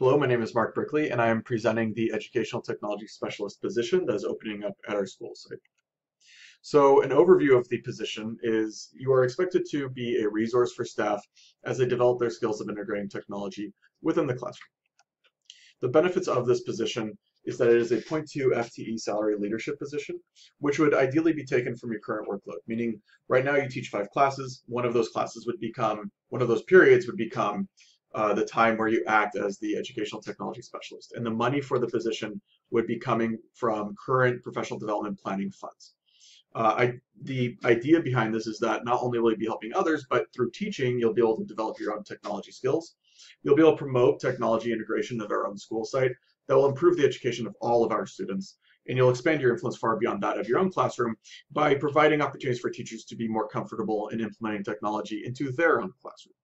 Hello, my name is Mark Brickley, and I am presenting the Educational Technology Specialist position that is opening up at our school site. So an overview of the position is you are expected to be a resource for staff as they develop their skills of integrating technology within the classroom. The benefits of this position is that it is a 0.2 FTE salary leadership position, which would ideally be taken from your current workload, meaning right now you teach 5 classes, one of those periods would become the time where you act as the educational technology specialist. And the money for the position would be coming from current professional development planning funds. The idea behind this is that not only will you be helping others, but through teaching, you'll be able to develop your own technology skills. You'll be able to promote technology integration at our own school site that will improve the education of all of our students. And you'll expand your influence far beyond that of your own classroom by providing opportunities for teachers to be more comfortable in implementing technology into their own classroom.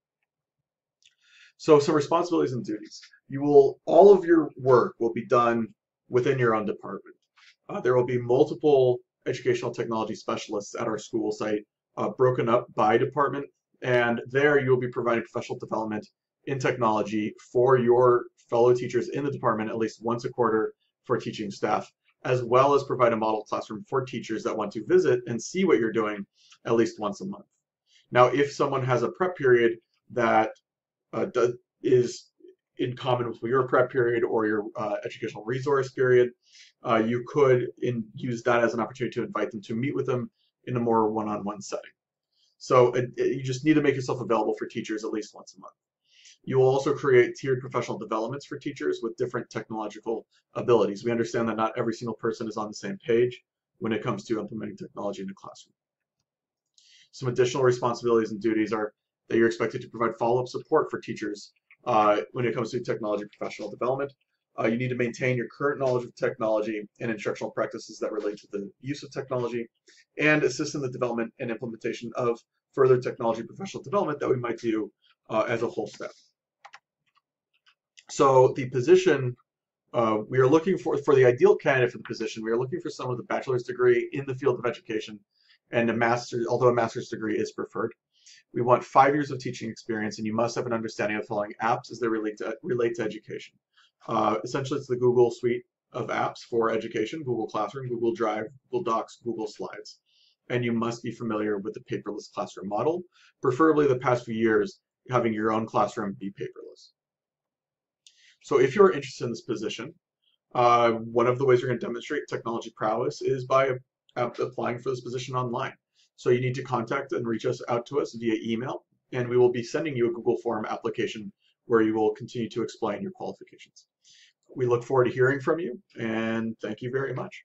So some responsibilities and duties. All of your work will be done within your own department. There will be multiple educational technology specialists at our school site, broken up by department, and there you'll be providing professional development in technology for your fellow teachers in the department at least once a quarter for teaching staff, as well as provide a model classroom for teachers that want to visit and see what you're doing at least once a month. Now, if someone has a prep period that is in common with your prep period or your educational resource period, you could use that as an opportunity to invite them to meet with them in a more one-on-one setting. So you just need to make yourself available for teachers at least once a month. You will also create tiered professional developments for teachers with different technological abilities. We understand that not every single person is on the same page when it comes to implementing technology in the classroom. Some additional responsibilities and duties are that you're expected to provide follow-up support for teachers when it comes to technology professional development. You need to maintain your current knowledge of technology and instructional practices that relate to the use of technology, and assist in the development and implementation of further technology professional development that we might do as a whole staff. So the position, we are looking for the ideal candidate for the position, we are looking for someone with a bachelor's degree in the field of education and although a master's degree is preferred. We want 5 years of teaching experience, and you must have an understanding of the following apps as they relate to education. Essentially, it's the Google suite of apps for education: Google Classroom, Google Drive, Google Docs, Google Slides. And you must be familiar with the paperless classroom model, preferably the past few years having your own classroom be paperless. So if you're interested in this position, one of the ways you're going to demonstrate technology prowess is by applying for this position online. So you need to contact and reach out to us via email, and we will be sending you a Google Form application where you will continue to explain your qualifications. We look forward to hearing from you, and thank you very much.